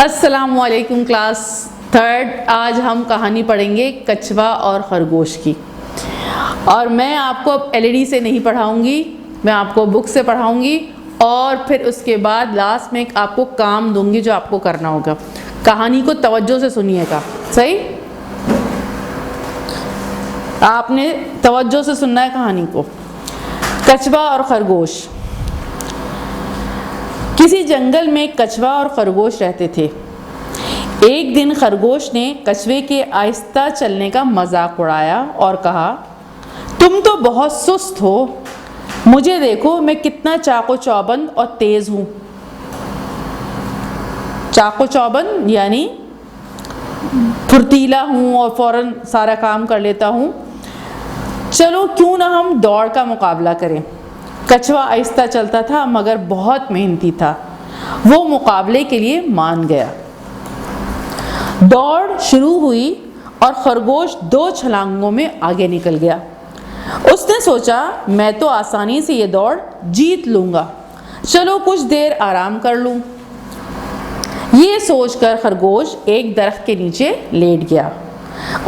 अस्सलामुअलैकुम class third. आज हम कहानी पढ़ेंगे कछुआ और खरगोश की। और मैं आपको अब एलईडी से नहीं पढ़ाऊंगी, मैं आपको बुक से पढ़ाऊंगी और फिर उसके बाद लास्ट में एक आपको काम दूंगी जो आपको करना होगा। कहानी को तवज्जो से सुनिएगा, सही? आपने तवज्जो से सुनना है कहानी को। कछुआ और खरगोश। किसी जंगल में कछुआ और खरगोश रहते थे। एक दिन खरगोश ने कछुए के आहिस्ता चलने का मजाक उड़ाया और कहा, तुम तो बहुत सुस्त हो, मुझे देखो मैं कितना चाको चौबंद और तेज हूं। चाको चौबंद यानी फुर्तीला हूं और फौरन सारा काम कर लेता हूं। चलो क्यों ना हम दौड़ का मुकाबला करें। कछुआ आहिस्ता चलता था मगर बहुत मेहनती था। वो मुकाबले के लिए मान गया। दौड़ शुरू हुई और खरगोश 2 छलांगों में आगे निकल गया। उसने सोचा, मैं तो आसानी से ये दौड़ जीत लूंगा, चलो कुछ देर आराम कर लूं। ये सोचकर खरगोश एक दरख्त के नीचे लेट गया।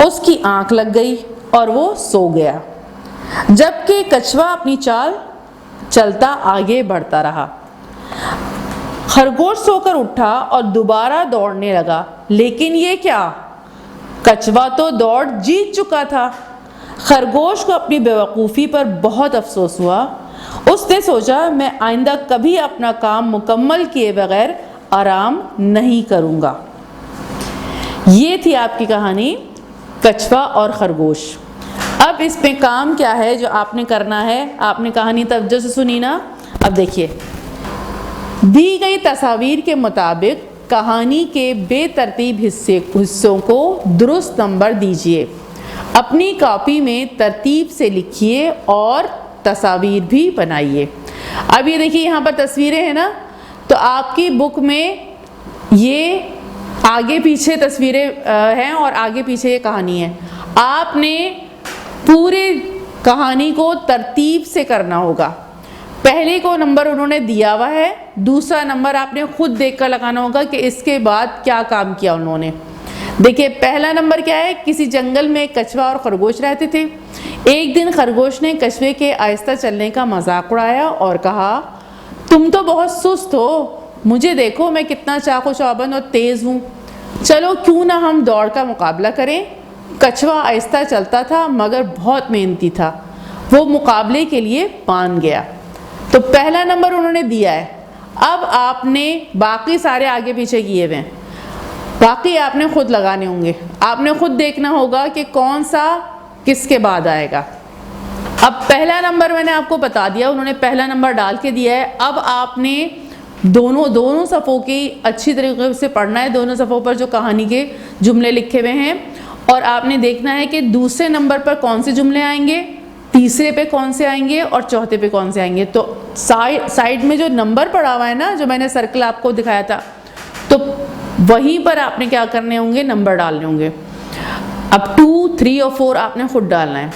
उसकी आंख लग गई और वो सो गया, जबकि कछुआ अपनी चाल चलता आगे बढ़ता रहा। खरगोश सोकर उठा और दोबारा दौड़ने लगा, लेकिन ये क्या, कछुआ तो दौड़ जीत चुका था। खरगोश को अपनी बेवकूफ़ी पर बहुत अफसोस हुआ। उसने सोचा, मैं आइंदा कभी अपना काम मुकम्मल किए बगैर आराम नहीं करूँगा। ये थी आपकी कहानी कछुआ और खरगोश। अब इसमें काम क्या है जो आपने करना है? आपने कहानी तवज्जो से सुनी ना? अब देखिए, दी गई तस्वीर के मुताबिक कहानी के बेतरतीब हिस्सों को दुरुस्त नंबर दीजिए। अपनी कॉपी में तरतीब से लिखिए और तस्वीर भी बनाइए। अब ये देखिए, यहाँ पर तस्वीरें हैं ना, तो आपकी बुक में ये आगे पीछे तस्वीरें हैं और आगे पीछे ये कहानी है। आपने पूरे कहानी को तरतीब से करना होगा। पहले को नंबर उन्होंने दिया हुआ है, दूसरा नंबर आपने खुद देखकर लगाना होगा कि इसके बाद क्या काम किया उन्होंने। देखिए, पहला नंबर क्या है? किसी जंगल में कछुआ और खरगोश रहते थे। एक दिन खरगोश ने कछुए के आहिस्ता चलने का मजाक उड़ाया और कहा, तुम तो बहुत सुस्त हो, मुझे देखो मैं कितना चाको चौबंद और तेज हूँ। चलो क्यों ना हम दौड़ का मुकाबला करें। कछुआ आहिस्ता चलता था मगर बहुत मेहनती था। वो मुकाबले के लिए मान गया। तो पहला नंबर उन्होंने दिया है। अब आपने बाकी सारे आगे पीछे किए हुए हैं, बाकी आपने खुद लगाने होंगे। आपने खुद देखना होगा कि कौन सा किसके बाद आएगा। अब पहला नंबर मैंने आपको बता दिया, उन्होंने पहला नंबर डाल के दिया है। अब आपने दोनों सफ़ों की अच्छी तरीके से पढ़ना है। दोनों सफ़ों पर जो कहानी के जुमले लिखे हुए हैं, और आपने देखना है कि दूसरे नंबर पर कौन से जुमले आएंगे, तीसरे पे कौन से आएंगे और चौथे पे कौन से आएंगे। तो साइड में जो नंबर पड़ा हुआ है ना, जो मैंने सर्कल आपको दिखाया था, तो वहीं पर आपने क्या करने होंगे, नंबर डालने होंगे। अब 2, 3 और 4 आपने खुद डालना है।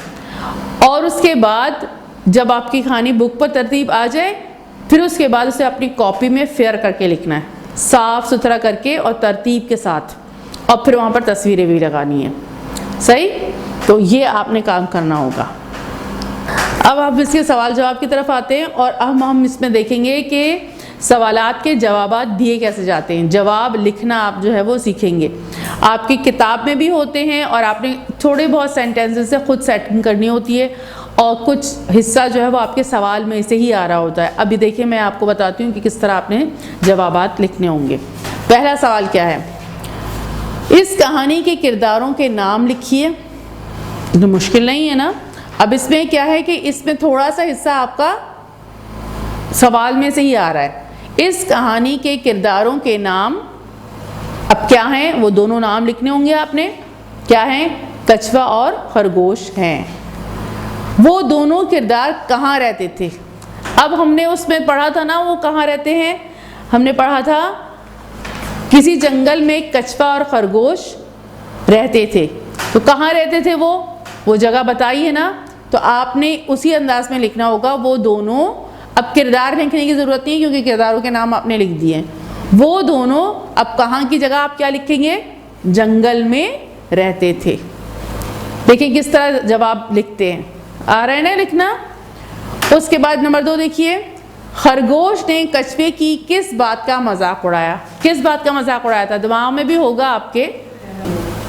और उसके बाद जब आपकी कहानी बुक पर तरतीब आ जाए, फिर उसके बाद उसे अपनी कॉपी में फेयर करके लिखना है, साफ़ सुथरा करके और तरतीब के साथ। और फिर वहाँ पर तस्वीरें भी लगानी है, सही? तो ये आपने काम करना होगा। अब आप इसके सवाल जवाब की तरफ आते हैं और अब हम इसमें देखेंगे कि सवालात के जवाबात दिए कैसे जाते हैं। जवाब लिखना आप जो है वो सीखेंगे। आपकी किताब में भी होते हैं और आपने थोड़े बहुत सेंटेंसेस से खुद सेटिंग करनी होती है, और कुछ हिस्सा जो है वो आपके सवाल में से ही आ रहा होता है। अभी देखिए, मैं आपको बताती हूँ कि किस तरह आपने जवाबात लिखने होंगे। पहला सवाल क्या है? इस कहानी के किरदारों के नाम लिखिए। तो मुश्किल नहीं है ना। अब इसमें क्या है कि इसमें थोड़ा सा हिस्सा आपका सवाल में से ही आ रहा है। इस कहानी के किरदारों के नाम अब क्या हैं? वो दोनों नाम लिखने होंगे आपने। क्या हैं? कछुआ और खरगोश हैं। वो दोनों किरदार कहाँ रहते थे? अब हमने उसमें पढ़ा था ना, वो कहाँ रहते हैं। हमने पढ़ा था किसी जंगल में कछुआ और खरगोश रहते थे। तो कहाँ रहते थे वो जगह बताई है ना। तो आपने उसी अंदाज में लिखना होगा वो दोनों। अब किरदार लिखने की ज़रूरत नहीं है क्योंकि किरदारों के नाम आपने लिख दिए हैं। वो दोनों अब कहाँ की जगह आप क्या लिखेंगे? जंगल में रहते थे। देखिए किस तरह जवाब लिखते हैं, आ रहा है ना लिखना। उसके बाद नंबर 2 देखिए, खरगोश ने कछुए की किस बात का मजाक उड़ाया? किस बात का मजाक उड़ाया था? दिमाग में भी होगा आपके।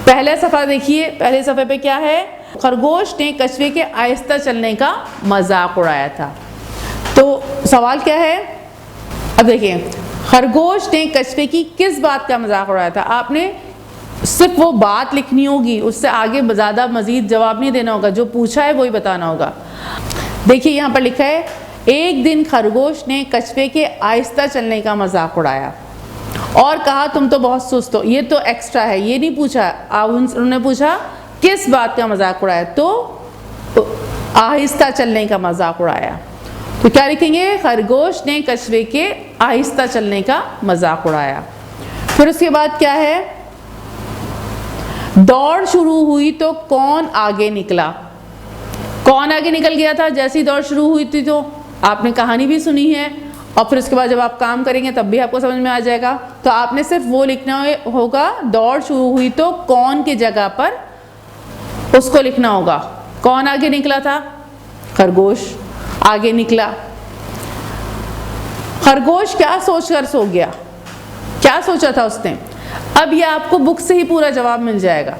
पहले सफ़ा देखिए, पहले सफ़े पे क्या है? खरगोश ने कछुए के आहिस्ता चलने का मजाक उड़ाया था। तो सवाल क्या है? अब देखिए, खरगोश ने कछुए की किस बात का मजाक उड़ाया था। आपने सिर्फ वो बात लिखनी होगी, उससे आगे ज़्यादा मज़ीद जवाब नहीं देना होगा, जो पूछा है वही बताना होगा। देखिए यहाँ पर लिखा है, एक दिन खरगोश ने कछुए के आहिस्ता चलने का मजाक उड़ाया और कहा तुम तो बहुत सुस्त हो। ये तो एक्स्ट्रा है, ये नहीं पूछा। उन्होंने पूछा किस बात का मजाक उड़ाया, तो आहिस्ता चलने का मजाक उड़ाया। तो क्या लिखेंगे? खरगोश ने कछुए के आहिस्ता चलने का मजाक उड़ाया। फिर उसके बाद क्या है? दौड़ शुरू हुई तो कौन आगे निकला? कौन आगे निकल गया था जैसी दौड़ शुरू हुई थी? तो आपने कहानी भी सुनी है, और फिर उसके बाद जब आप काम करेंगे तब भी आपको समझ में आ जाएगा। तो आपने सिर्फ वो लिखना होगा, दौड़ शुरू हुई तो कौन की जगह पर उसको लिखना होगा। कौन आगे निकला था? खरगोश आगे निकला। खरगोश क्या सोचकर सो गया? क्या सोचा था उसने? अब ये आपको बुक से ही पूरा जवाब मिल जाएगा।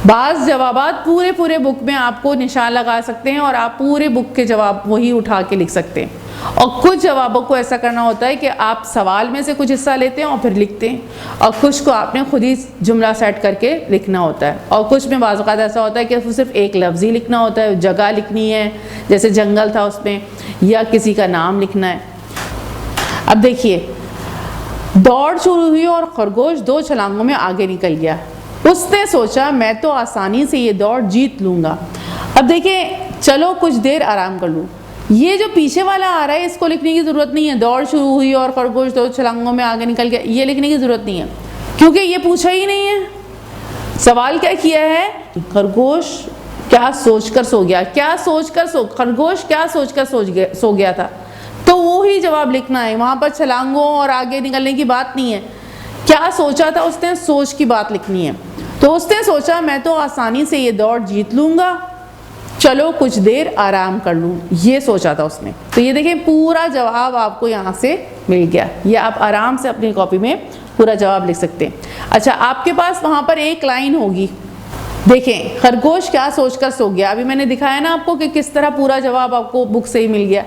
बाज़ जवाबात पूरे बुक में आपको निशान लगा सकते हैं और आप पूरे बुक के जवाब वही उठा के लिख सकते हैं। और कुछ जवाबों को ऐसा करना होता है कि आप सवाल में से कुछ हिस्सा लेते हैं और फिर लिखते हैं, और कुछ को आपने खुद ही जुमला सेट करके लिखना होता है। और कुछ में बाज़ औक़ात ऐसा होता है कि सिर्फ एक लफ्ज़ ही लिखना होता है, जगह लिखनी है, जैसे जंगल था उसमें, या किसी का नाम लिखना है। अब देखिए, दौड़ शुरू हुई और खरगोश 2 छलांगों में आगे निकल गया। उसने सोचा मैं तो आसानी से ये दौड़ जीत लूँगा। अब देखिए, चलो कुछ देर आराम कर लूँ, ये जो पीछे वाला आ रहा है इसको लिखने की ज़रूरत नहीं है। दौड़ शुरू हुई और खरगोश 2 छलांगों में आगे निकल गया, ये लिखने की ज़रूरत नहीं है, क्योंकि ये पूछा ही नहीं है। सवाल क्या किया है? खरगोश क्या सोचकर सो गया? खरगोश क्या सोचकर सो गया था, तो वो ही जवाब लिखना है। वहाँ पर छलांगों और आगे निकलने की बात नहीं है। क्या सोचा था उसने? सोच की बात लिखनी है। तो उसने सोचा मैं तो आसानी से ये दौड़ जीत लूँगा, चलो कुछ देर आराम कर लूँ, ये सोचा था उसने। तो ये देखें, पूरा जवाब आपको यहाँ से मिल गया। ये आप आराम से अपनी कॉपी में पूरा जवाब लिख सकते हैं। अच्छा, आपके पास वहाँ पर एक लाइन होगी, देखें, खरगोश क्या सोचकर सो गया। अभी मैंने दिखाया ना आपको कि किस तरह पूरा जवाब आपको बुक से ही मिल गया।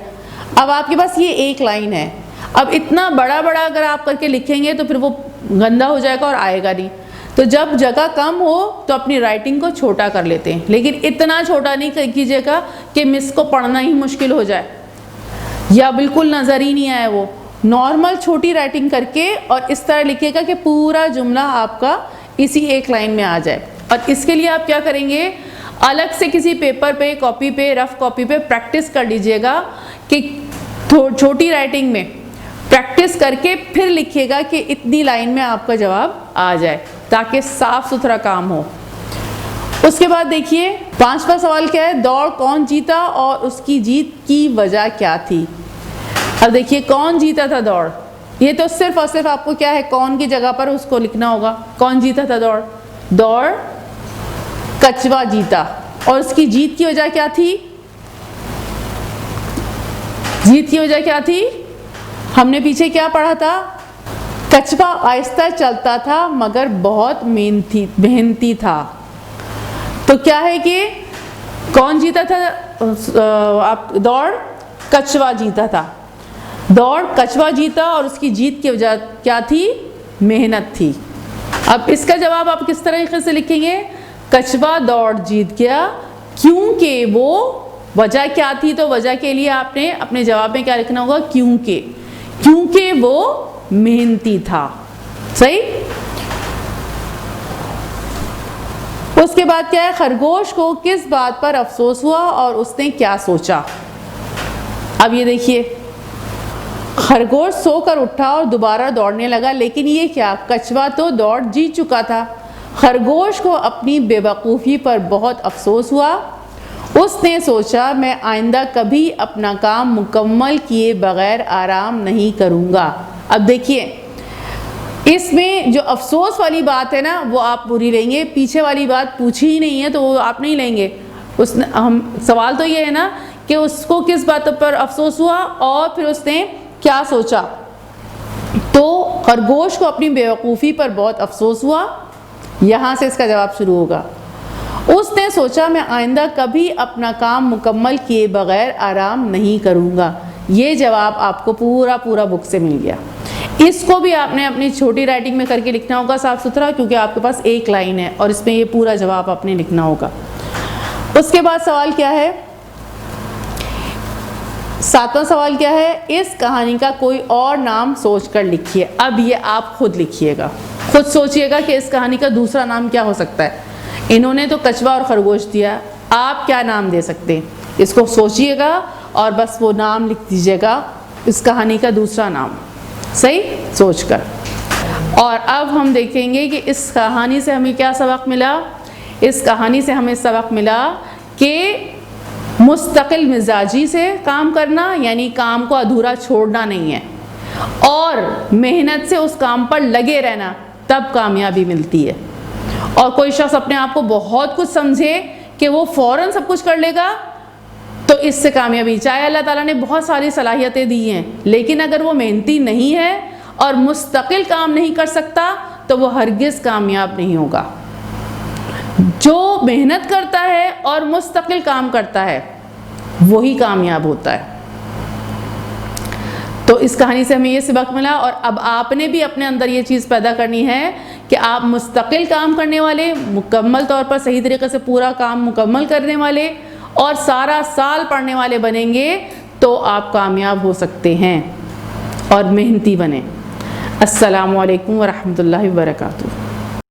अब आपके पास ये एक लाइन है। अब इतना बड़ा अगर आप करके लिखेंगे तो फिर वो गंदा हो जाएगा और आएगा नहीं। तो जब जगह कम हो तो अपनी राइटिंग को छोटा कर लेते हैं, लेकिन इतना छोटा नहीं कीजिएगा कि मिस को पढ़ना ही मुश्किल हो जाए या बिल्कुल नज़र ही नहीं आए। वो नॉर्मल छोटी राइटिंग करके और इस तरह लिखिएगा कि पूरा जुमला आपका इसी एक लाइन में आ जाए। और इसके लिए आप क्या करेंगे, अलग से किसी पेपर पे, कॉपी पे, रफ कॉपी पे प्रैक्टिस कर लीजिएगा कि छोटी राइटिंग में प्रैक्टिस करके फिर लिखिएगा कि इतनी लाइन में आपका जवाब आ जाए, ताकि साफ सुथरा काम हो। उसके बाद देखिए, 5वां सवाल क्या है? दौड़ कौन जीता और उसकी जीत की वजह क्या थी? अब देखिए, कौन जीता था दौड़, ये तो सिर्फ और सिर्फ आपको क्या है, कौन की जगह पर उसको लिखना होगा। कौन जीता था दौड़? दौड़ कछुआ जीता, और उसकी जीत की वजह क्या थी? जीत की वजह क्या थी? हमने पीछे क्या पढ़ा था? कछुआ आहिस्ता चलता था मगर बहुत मेहनती था। तो क्या है कि कौन जीता था? दौड़ कछुआ जीता था। दौड़ कछुआ जीता और उसकी जीत की वजह क्या थी? मेहनत थी। अब इसका जवाब आप किस तरीके से लिखेंगे? कछुआ दौड़ जीत गया क्योंकि वो, वजह क्या थी? तो वजह के लिए आपने अपने जवाब में क्या लिखना होगा? क्योंकि वो मेहनती था। सही। उसके बाद क्या है? खरगोश को किस बात पर अफसोस हुआ और उसने क्या सोचा? अब ये देखिए, खरगोश सोकर उठा और दोबारा दौड़ने लगा, लेकिन ये क्या, कछुआ तो दौड़ जीत चुका था। खरगोश को अपनी बेवकूफ़ी पर बहुत अफसोस हुआ। उसने सोचा मैं आइंदा कभी अपना काम मुकम्मल किए बगैर आराम नहीं करूँगा। अब देखिए, इसमें जो अफसोस वाली बात है ना वो आप पूरी लेंगे, पीछे वाली बात पूछी ही नहीं है तो वो आप नहीं लेंगे। उसने हम सवाल तो ये है ना कि उसको किस बात पर अफसोस हुआ और फिर उसने क्या सोचा। तो खरगोश को अपनी बेवकूफ़ी पर बहुत अफसोस हुआ, यहाँ से इसका जवाब शुरू होगा। उसने सोचा मैं आइंदा कभी अपना काम मुकम्मल किए बगैर आराम नहीं करूँगा। ये जवाब आपको पूरा पूरा बुक से मिल गया। इसको भी आपने अपनी छोटी राइटिंग में करके लिखना होगा साफ सुथरा, क्योंकि आपके पास एक लाइन है और इसमें ये पूरा जवाब आपने लिखना होगा। उसके बाद सवाल क्या है, 7वां सवाल क्या है, इस कहानी का कोई और नाम सोचकर लिखिए। अब ये आप खुद लिखिएगा, खुद सोचिएगा कि इस कहानी का दूसरा नाम क्या हो सकता है। इन्होंने तो कछुआ और खरगोश दिया, आप क्या नाम दे सकते हैं, इसको सोचिएगा और बस वो नाम लिख दीजिएगा, इस कहानी का दूसरा नाम, सही सोचकर। और अब हम देखेंगे कि इस कहानी से हमें क्या सबक मिला। इस कहानी से हमें सबक मिला कि मुस्तकिल मिजाजी से काम करना, यानी काम को अधूरा छोड़ना नहीं है, और मेहनत से उस काम पर लगे रहना, तब कामयाबी मिलती है। और कोई शख्स अपने आप को बहुत कुछ समझे कि वो फ़ौरन सब कुछ कर लेगा, तो इससे कामयाबी, चाहे अल्लाह ताला ने बहुत सारी सलाहियतें दी हैं, लेकिन अगर वो मेहनती नहीं है और मुस्तकिल काम नहीं कर सकता तो वो हरगिज़ कामयाब नहीं होगा। जो मेहनत करता है और मुस्तकिल काम करता है वही कामयाब होता है। तो इस कहानी से हमें ये सबक मिला, और अब आपने भी अपने अंदर ये चीज़ पैदा करनी है कि आप मुस्तकिल काम करने वाले, मुकम्मल तौर पर सही तरीके से पूरा काम मुकम्मल करने वाले और सारा साल पढ़ने वाले बनेंगे तो आप कामयाब हो सकते हैं और मेहनती बने। अस्सलामु अलैकुम व रहमतुल्लाहि व बरकातुहू।